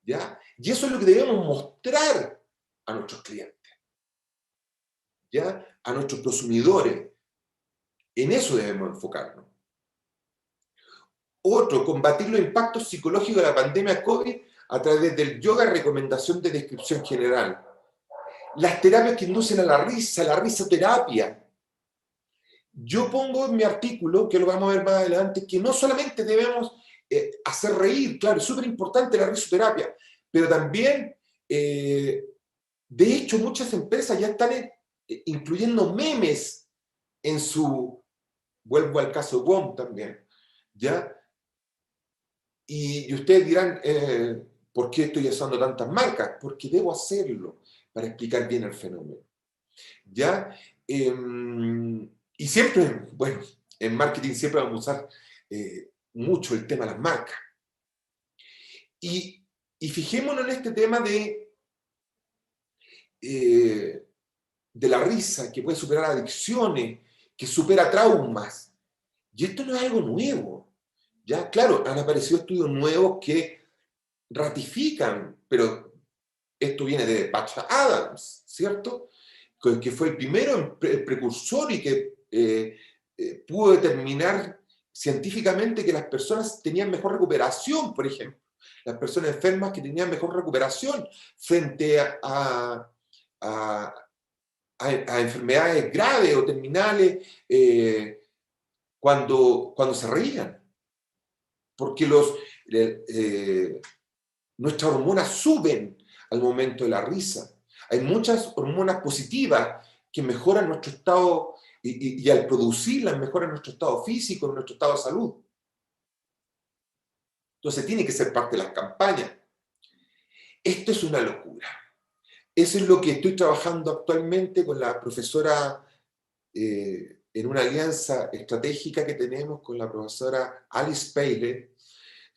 ¿ya? Y eso es lo que debemos mostrar a nuestros clientes, ¿ya? A nuestros consumidores. En eso debemos enfocarnos. Otro, combatir los impactos psicológicos de la pandemia COVID a través del yoga, recomendación de descripción general. Las terapias que inducen a la risoterapia. Yo pongo en mi artículo, que lo vamos a ver más adelante, que no solamente debemos hacer reír, claro, es súper importante la risoterapia, pero también, de hecho, muchas empresas ya están incluyendo memes en su, vuelvo al caso WOM también, ¿ya? Y ustedes dirán, ¿por qué estoy usando tantas marcas? Porque debo hacerlo para explicar bien el fenómeno, ¿ya? Y siempre, bueno, en marketing siempre vamos a usar mucho el tema de las marcas. Y fijémonos en este tema de la risa, que puede superar adicciones, que supera traumas. Y esto no es algo nuevo. Ya, claro, han aparecido estudios nuevos que ratifican, pero esto viene de Patch Adams, ¿cierto? Que fue el primero, el precursor y que pudo determinar científicamente que las personas tenían mejor recuperación, por ejemplo. Las personas enfermas que tenían mejor recuperación frente a, a enfermedades graves o terminales cuando se reían. Porque nuestras hormonas suben al momento de la risa. Hay muchas hormonas positivas que mejoran nuestro estado y al producirlas mejoran nuestro estado físico, nuestro estado de salud. Entonces tiene que ser parte de las campañas. Esto es una locura. Eso es lo que estoy trabajando actualmente con la profesora en una alianza estratégica que tenemos con la profesora Alice Paley,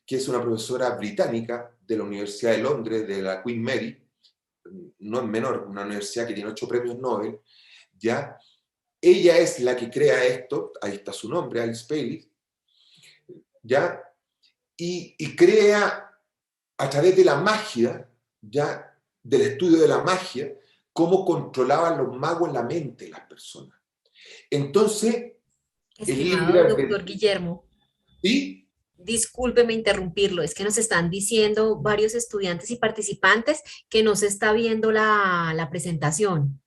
que es una profesora británica de la Universidad de Londres, de la Queen Mary, no es menor, una universidad que tiene 8 premios Nobel, ¿ya? Ella es la que crea esto, ahí está su nombre, Alice Paley, ¿ya? Y crea a través de la magia, ¿ya? Del estudio de la magia, cómo controlaban los magos la mente de las personas. Entonces, el libre Estimado doctor albedrío, Guillermo, ¿sí? discúlpeme interrumpirlo, es que nos están diciendo varios estudiantes y participantes que no se está viendo la presentación.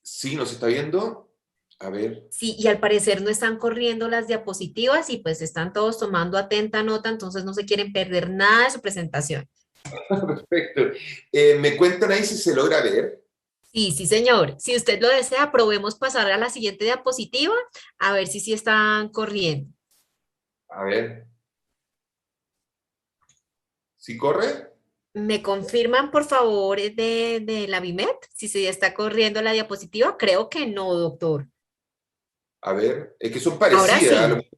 Sí, ¿nos está viendo? A ver. Sí, y al parecer no están corriendo las diapositivas y pues están todos tomando atenta nota, entonces no se quieren perder nada de su presentación. Perfecto. ¿Me cuentan ahí si se logra ver? Sí, sí, señor. Si usted lo desea, probemos pasar a la siguiente diapositiva a ver si sí están corriendo. A ver. ¿Sí corre? ¿Me confirman, por favor, de la BIMET? Si se está corriendo la diapositiva. Creo que no, doctor. A ver. Es que son Ahora parecidas. sí.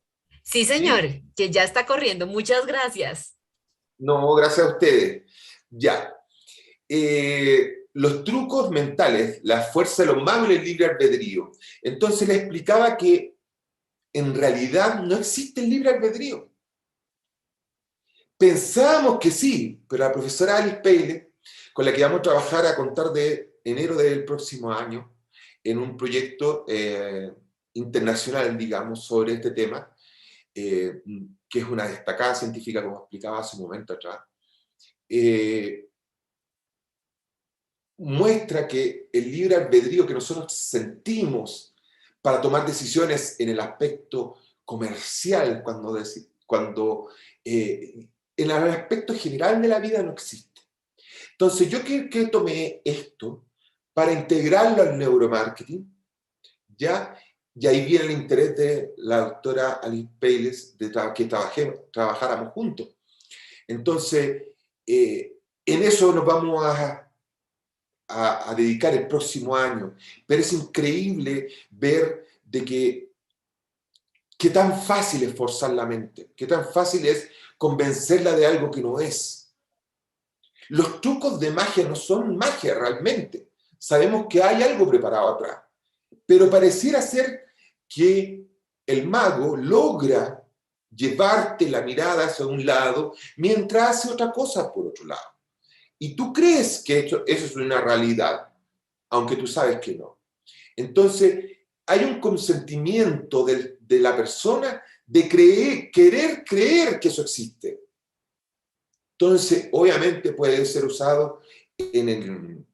Sí, señor, ¿Sí? que ya está corriendo. Muchas gracias. No, gracias a ustedes. Ya. Los trucos mentales, la fuerza de los magos y el libre albedrío. Entonces le explicaba que en realidad no existe el libre albedrío. Pensábamos que sí, pero la profesora Alice Paley, con la que vamos a trabajar a contar de enero del próximo año, en un proyecto internacional, digamos, sobre este tema, que es una destacada científica, como explicaba hace un momento atrás, muestra que el libre albedrío que nosotros sentimos para tomar decisiones en el aspecto comercial, en el aspecto general de la vida no existe. Entonces, yo que tomé esto para integrarlo al neuromarketing, ¿ya? Y ahí viene el interés de la doctora Alice Bayles de que trabajáramos juntos. Entonces, en eso nos vamos a dedicar el próximo año. Pero es increíble ver de que qué tan fácil es forzar la mente, qué tan fácil es convencerla de algo que no es. Los trucos de magia no son magia realmente. Sabemos que hay algo preparado atrás, pero pareciera ser que el mago logra llevarte la mirada hacia un lado mientras hace otra cosa por otro lado. Y tú crees que eso es una realidad, aunque tú sabes que no. Entonces, hay un consentimiento de la persona de querer creer que eso existe. Entonces, obviamente puede ser usado en el...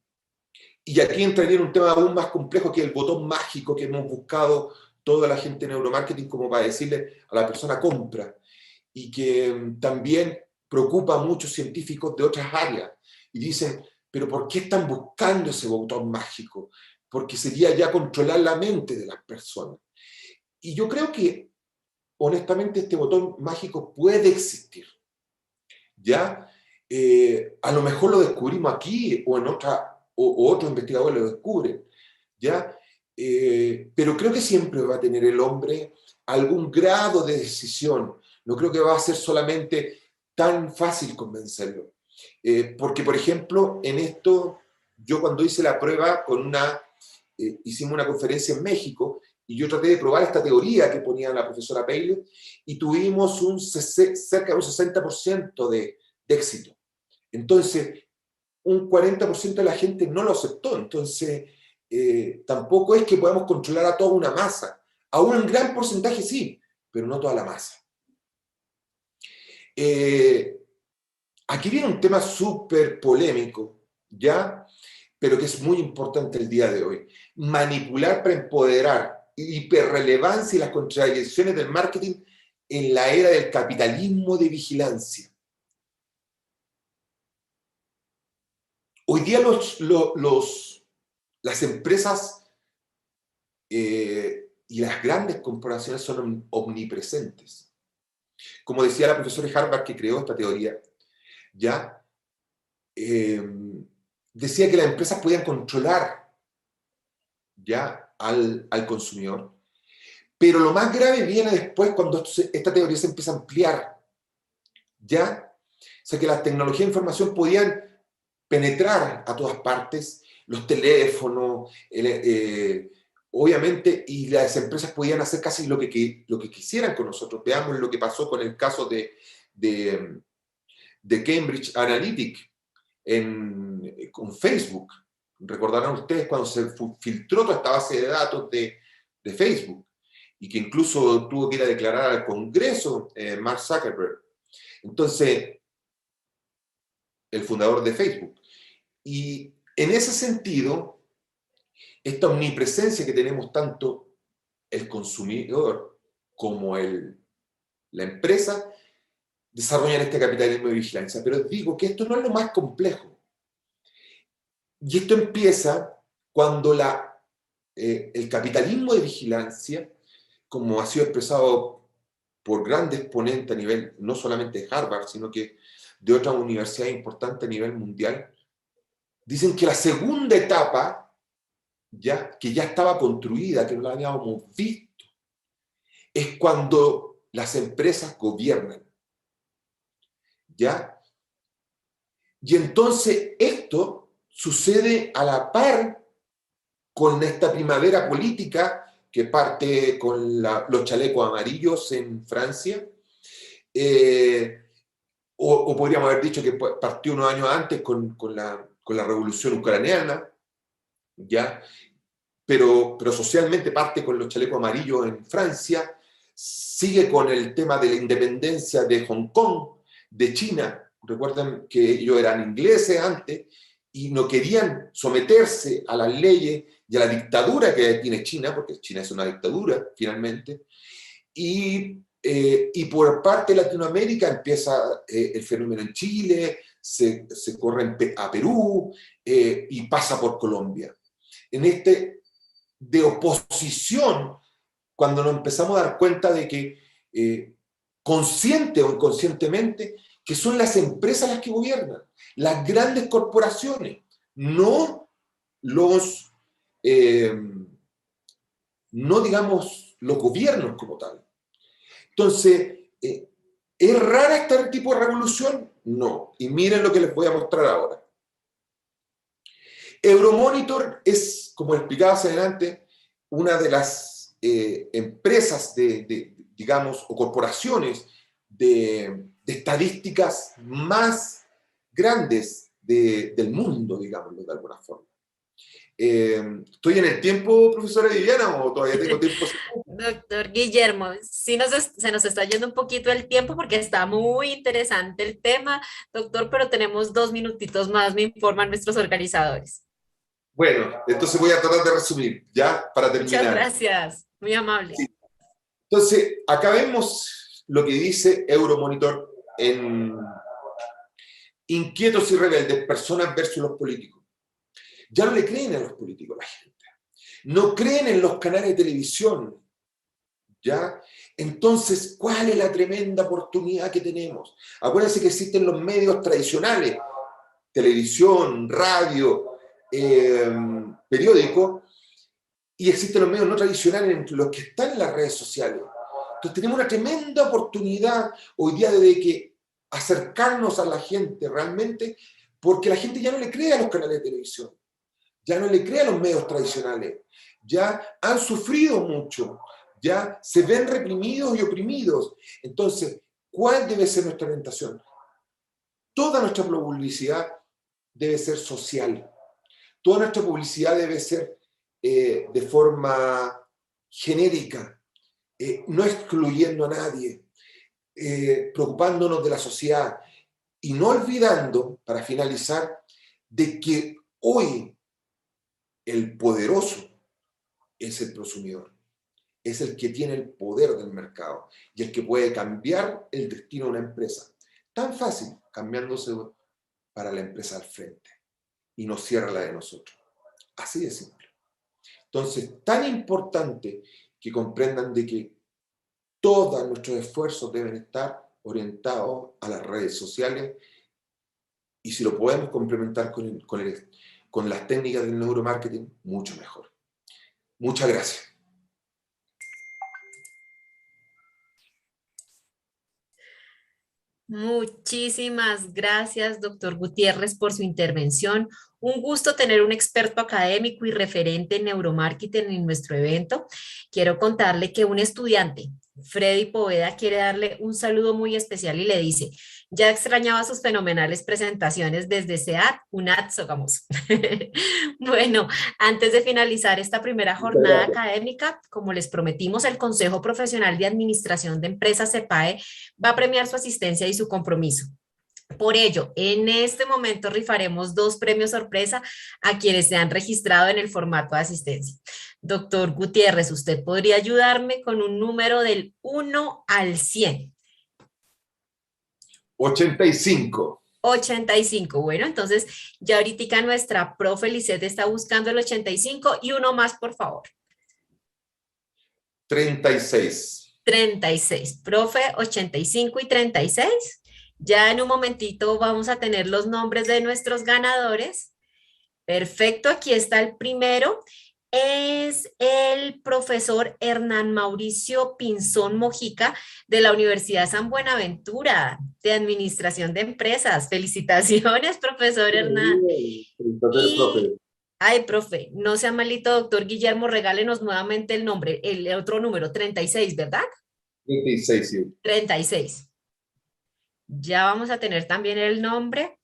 Y aquí entraría en un tema aún más complejo que el botón mágico que hemos buscado toda la gente en neuromarketing como para decirle a la persona compra, y que también preocupa a muchos científicos de otras áreas y dicen, pero ¿por qué están buscando ese botón mágico? Porque sería ya controlar la mente de las personas. Y yo creo que honestamente este botón mágico puede existir, ¿ya? A lo mejor lo descubrimos aquí o en o otros investigadores lo descubren, ¿ya? Pero creo que siempre va a tener el hombre algún grado de decisión. No creo que va a ser solamente tan fácil convencerlo. Porque, por ejemplo, en esto, yo cuando hice la prueba hicimos una conferencia en México y yo traté de probar esta teoría que ponía la profesora Bailey y tuvimos cerca de un 60% de éxito. Entonces, un 40% de la gente no lo aceptó. Entonces, tampoco es que podamos controlar a toda una masa. A un gran porcentaje sí, pero no toda la masa. Aquí viene un tema súper polémico, ¿ya? Pero que es muy importante el día de hoy. Manipular para empoderar, hiperrelevancia y las contradicciones del marketing en la era del capitalismo de vigilancia. Hoy día las empresas y las grandes corporaciones son omnipresentes. Como decía la profesora de Harvard que creó esta teoría, ¿ya? Decía que las empresas podían controlar ya al consumidor, pero lo más grave viene después cuando esta teoría se empieza a ampliar, ¿ya? O sea, que las tecnologías de información podían penetrar a todas partes, los teléfonos, obviamente, y las empresas podían hacer casi lo que quisieran con nosotros. Veamos lo que pasó con el caso de Cambridge Analytica con Facebook. Recordarán ustedes cuando se filtró toda esta base de datos de Facebook y que incluso tuvo que ir a declarar al Congreso Mark Zuckerberg. Entonces, el fundador de Facebook. Y en ese sentido, esta omnipresencia que tenemos tanto el consumidor como la empresa, desarrollan este capitalismo de vigilancia. Pero digo que esto no es lo más complejo. Y esto empieza cuando el capitalismo de vigilancia, como ha sido expresado por grandes ponentes a nivel, no solamente de Harvard, sino que de otras universidades importantes a nivel mundial, dicen que la segunda etapa, que ya estaba construida, que no la habíamos visto, es cuando las empresas gobiernan, ¿ya? Y entonces esto sucede a la par con esta primavera política que parte con los chalecos amarillos en Francia, o podríamos haber dicho que partió unos años antes con la revolución ucraniana, ¿ya? Pero socialmente parte con los chalecos amarillos en Francia, sigue con el tema de la independencia de Hong Kong, de China. Recuerden que ellos eran ingleses antes y no querían someterse a las leyes y a la dictadura que tiene China, porque China es una dictadura finalmente, y por parte de Latinoamérica empieza el fenómeno en Chile, se corre a Perú y pasa por Colombia. En este de oposición, cuando nos empezamos a dar cuenta de que, consciente o inconscientemente, que son las empresas las que gobiernan, las grandes corporaciones, no los, eh, no digamos, los gobiernos como tal. Entonces, ¿es rara este tipo de revolución? No. Y miren lo que les voy a mostrar ahora. Euromonitor es, como explicaba hacia adelante, una de las empresas digamos, o corporaciones de estadísticas más grandes del mundo, digámoslo de alguna forma. ¿Estoy en el tiempo, profesora Viviana, o todavía tengo tiempo? Doctor Guillermo, sí se nos está yendo un poquito el tiempo porque está muy interesante el tema, doctor, pero tenemos 2 minutitos más, me informan nuestros organizadores. Bueno, entonces voy a tratar de resumir, ya, para Muchas terminar. gracias, muy amable. Sí. Entonces, acá vemos lo que dice Euromonitor en Inquietos y rebeldes, personas versus los políticos. Ya no le creen a los políticos la gente. No creen en los canales de televisión. ¿Ya? Entonces, ¿cuál es la tremenda oportunidad que tenemos? Acuérdense que existen los medios tradicionales, televisión, radio, periódico, y existen los medios no tradicionales, entre los que están en las redes sociales. Entonces tenemos una tremenda oportunidad hoy día de que acercarnos a la gente realmente, porque la gente ya no le cree a los canales de televisión, ya no le cree a los medios tradicionales, ya han sufrido mucho, ya se ven reprimidos y oprimidos. Entonces, ¿cuál debe ser nuestra orientación? Toda nuestra publicidad debe ser social, toda nuestra publicidad debe ser de forma genérica, no excluyendo a nadie, preocupándonos de la sociedad y no olvidando, para finalizar, de que hoy el poderoso es el prosumidor, es el que tiene el poder del mercado y el que puede cambiar el destino de una empresa. Tan fácil, cambiándose para la empresa al frente y no cierra la de nosotros. Así de simple. Entonces, tan importante que comprendan de que todos nuestros esfuerzos deben estar orientados a las redes sociales y si lo podemos complementar con las técnicas del neuromarketing, mucho mejor. Muchas gracias. Muchísimas gracias, doctor Gutiérrez, por su intervención. Un gusto tener un experto académico y referente en neuromarketing en nuestro evento. Quiero contarle que un estudiante, Freddy Poveda, quiere darle un saludo muy especial y le dice, ya extrañaba sus fenomenales presentaciones desde SEAT, UNAT, Socamos. Bueno, antes de finalizar esta primera Muchas jornada gracias. académica, como les prometimos, el Consejo Profesional de Administración de Empresas, CEPAE, va a premiar su asistencia y su compromiso. Por ello, en este momento rifaremos 2 premios sorpresa a quienes se han registrado en el formato de asistencia. Doctor Gutiérrez, ¿usted podría ayudarme con un número del 1 al 100? 85. 85. Bueno, entonces ya ahorita nuestra profe Lisette está buscando el 85 y uno más, por favor. 36. 36. Profe, 85 y 36. Ya en un momentito vamos a tener los nombres de nuestros ganadores. Perfecto, aquí está el primero. Es el profesor Hernán Mauricio Pinzón Mojica de la Universidad San Buenaventura de Administración de Empresas. Felicitaciones, profesor Hernán. Felicitaciones, profe. Y, ay, profe, no sea malito, doctor Guillermo, regálenos nuevamente el nombre, el otro número, 36, ¿verdad? 36, sí. 36. Ya vamos a tener también el nombre.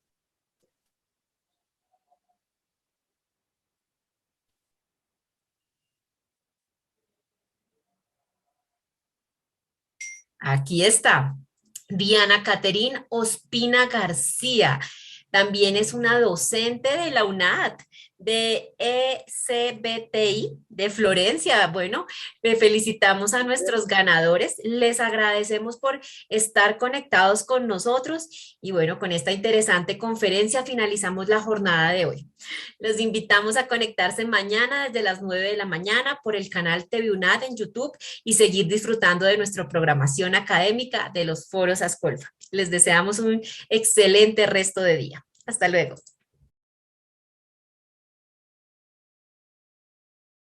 Aquí está. Diana Caterín Ospina García. También es una docente de la UNAD, de ECBTI, de Florencia. Bueno, felicitamos a nuestros ganadores, les agradecemos por estar conectados con nosotros y bueno, con esta interesante conferencia finalizamos la jornada de hoy. Los invitamos a conectarse mañana desde las 9 de la mañana por el canal TV UNAD en YouTube y seguir disfrutando de nuestra programación académica de los foros Ascolfa. Les deseamos un excelente resto de día. Hasta luego.